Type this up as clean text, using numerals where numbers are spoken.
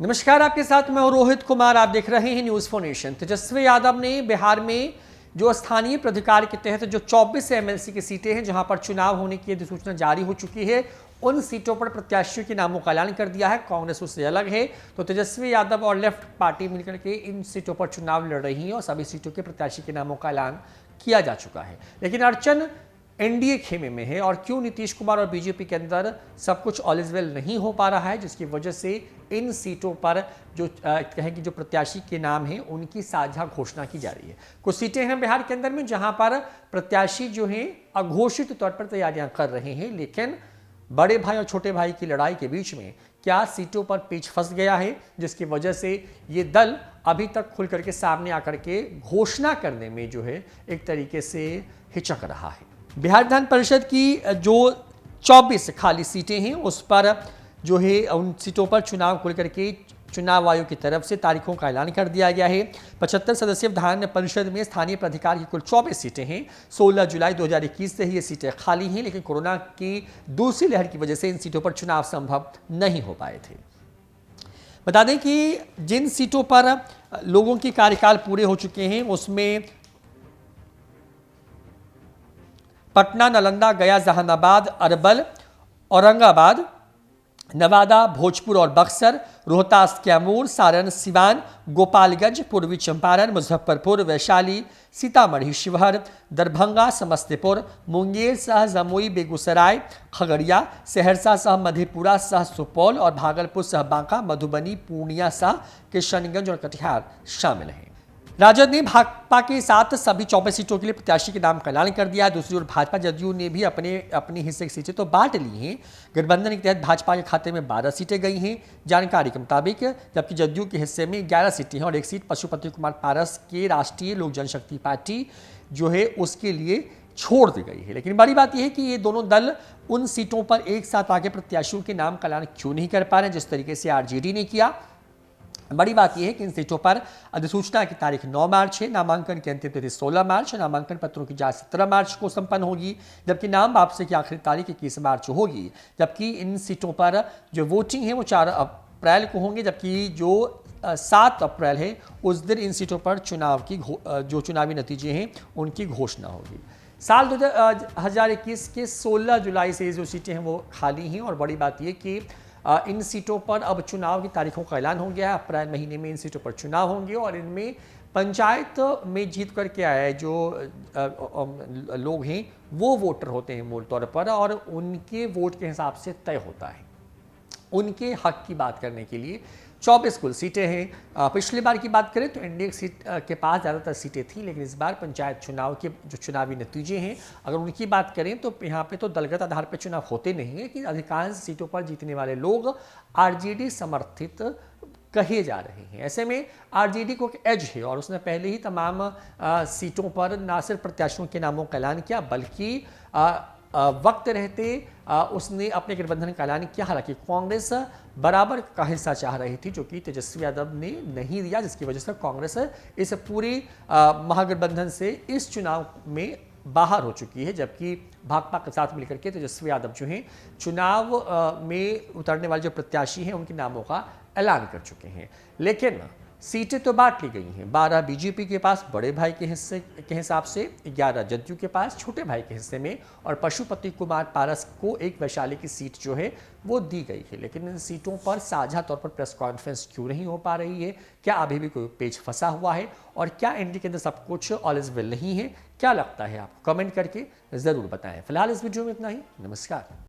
नमस्कार, आपके साथ मैं हूं रोहित कुमार। आप देख रहे हैं news for nation. Tejashwi Yadav ने बिहार में जो स्थानीय प्राधिकार के तहत जो 24 एमएलसी की सीटें हैं जहां पर चुनाव होने की अधिसूचना जारी हो चुकी है, उन सीटों पर प्रत्याशियों के नामों का ऐलान कर दिया है। कांग्रेस उससे अलग है, तो तेजस्वी यादव और लेफ्ट पार्टी मिलकर के इन सीटों पर चुनाव लड़ रही है और सभी सीटों के प्रत्याशी के नामों का ऐलान किया जा चुका है। लेकिन अड़चन एनडीए खेमे में है और क्यों नीतीश कुमार और बीजेपी के अंदर सब कुछ ऑल इज वेल नहीं हो पा रहा है, जिसकी वजह से इन सीटों पर जो कहें कि जो प्रत्याशी के नाम हैं उनकी साझा घोषणा की जा रही है। कुछ सीटें हैं बिहार के अंदर में जहां पर प्रत्याशी जो हैं अघोषित तौर पर तैयारियां कर रहे हैं, लेकिन बड़े भाई और छोटे भाई की लड़ाई के बीच में क्या सीटों पर पेच फंस गया है, जिसकी वजह से ये दल अभी तक खुल करके सामने आकर के घोषणा करने में जो है एक तरीके से हिचक रहा है। बिहार विधान परिषद की जो 24 खाली सीटें हैं उस पर जो है उन सीटों पर चुनाव को लेकर के चुनाव आयोग की तरफ से तारीखों का ऐलान कर दिया गया है। 75 सदस्यीय विधान परिषद में स्थानीय प्राधिकार की कुल 24 सीटें हैं। 16 जुलाई 2021 से ही ये सीटें खाली हैं, लेकिन कोरोना की दूसरी लहर की वजह से इन सीटों पर चुनाव संभव नहीं हो पाए थे। बता दें कि जिन सीटों पर लोगों के कार्यकाल पूरे हो चुके हैं उसमें पटना, नालंदा, गया, जहानाबाद, अरवल, औरंगाबाद, नवादा, भोजपुर और बक्सर, रोहतास, कैमूर, सारण, सिवान, गोपालगंज, पूर्वी चंपारण, मुजफ्फरपुर, वैशाली, सीतामढ़ी, शिवहर, दरभंगा, समस्तीपुर, मुंगेर सह जमुई, बेगूसराय, खगड़िया, सहरसा सह मधेपुरा सह सुपौल और भागलपुर सह बांका, मधुबनी, पूर्णिया सह किशनगंज और कटिहार शामिल हैं। राजद ने भाजपा के साथ सभी 24 सीटों के लिए प्रत्याशी के नाम का ऐलान कर दिया है। दूसरी ओर भाजपा जदयू ने भी अपने हिस्से की सीटें तो बांट ली हैं। गठबंधन के तहत भाजपा के खाते में 12 सीटें गई हैं जानकारी के मुताबिक, जबकि जदयू के हिस्से में 11 सीटें हैं और एक सीट पशुपति कुमार पारस के राष्ट्रीय लोक जनशक्ति पार्टी जो है उसके लिए छोड़ दी गई है। लेकिन बड़ी बात यह है कि ये दोनों दल उन सीटों पर एक साथ आके प्रत्याशियों के नाम का ऐलान क्यों नहीं कर पा रहे हैं, जिस तरीके से आरजेडी ने किया। बड़ी बात यह है कि इन सीटों पर अधिसूचना की तारीख 9 मार्च है, नामांकन की अंतिम तिथि 16 मार्च, नामांकन पत्रों की जांच 17 मार्च को संपन्न होगी, जबकि नाम वापसी की आखिरी तारीख 21 मार्च होगी। जबकि इन सीटों पर जो वोटिंग है वो 4 अप्रैल को होंगे, जबकि जो 7 अप्रैल है उस दिन इन सीटों पर चुनाव की जो चुनावी नतीजे हैं उनकी घोषणा होगी। साल 2021 के 16 जुलाई से जो सीटें हैं वो खाली हैं और बड़ी बात यह कि इन सीटों पर अब चुनाव की तारीखों का ऐलान हो गया है। अप्रैल महीने में इन सीटों पर चुनाव होंगे और इनमें पंचायत में जीत करके आए जो लोग हैं वो वोटर होते हैं मूल तौर पर, और उनके वोट के हिसाब से तय होता है। उनके हक की बात करने के लिए 24 कुल सीटें हैं। पिछली बार की बात करें तो एनडीए सीट के पास ज़्यादातर सीटें थी, लेकिन इस बार पंचायत चुनाव के जो चुनावी नतीजे हैं अगर उनकी बात करें तो यहाँ पे तो दलगत आधार पर चुनाव होते नहीं हैं, लेकिन अधिकांश सीटों पर जीतने वाले लोग आरजेडी समर्थित कहे जा रहे हैं। ऐसे में आरजेडी को एक एज है और उसने पहले ही तमाम सीटों पर न सिर्फ प्रत्याशियों के नामों का ऐलान किया बल्कि वक्त रहते उसने अपने गठबंधन का ऐलान किया। हालांकि कांग्रेस बराबर का हिस्सा चाह रही थी, जो कि तेजस्वी यादव ने नहीं दिया, जिसकी वजह से कांग्रेस इस पूरी महागठबंधन से इस चुनाव में बाहर हो चुकी है। जबकि भाजपा के साथ मिलकर के तेजस्वी यादव जो हैं चुनाव में उतरने वाले जो प्रत्याशी हैं उनके नामों का ऐलान कर चुके हैं। लेकिन सीटें तो बांट ली गई हैं। 12 बीजेपी के पास बड़े भाई के हिस्से के हिसाब से, 11 जदयू के पास छोटे भाई के हिस्से में, और पशुपति कुमार पारस को एक वैशाली की सीट जो है वो दी गई है। लेकिन इन सीटों पर साझा तौर पर प्रेस कॉन्फ्रेंस क्यों नहीं हो पा रही है? क्या अभी भी कोई पेच फंसा हुआ है? और क्या एनडीए के अंदर सब कुछ ऑल इज वेल नहीं है? क्या लगता है आपको? कमेंट करके ज़रूर बताएं। फिलहाल इस वीडियो में इतना ही। नमस्कार।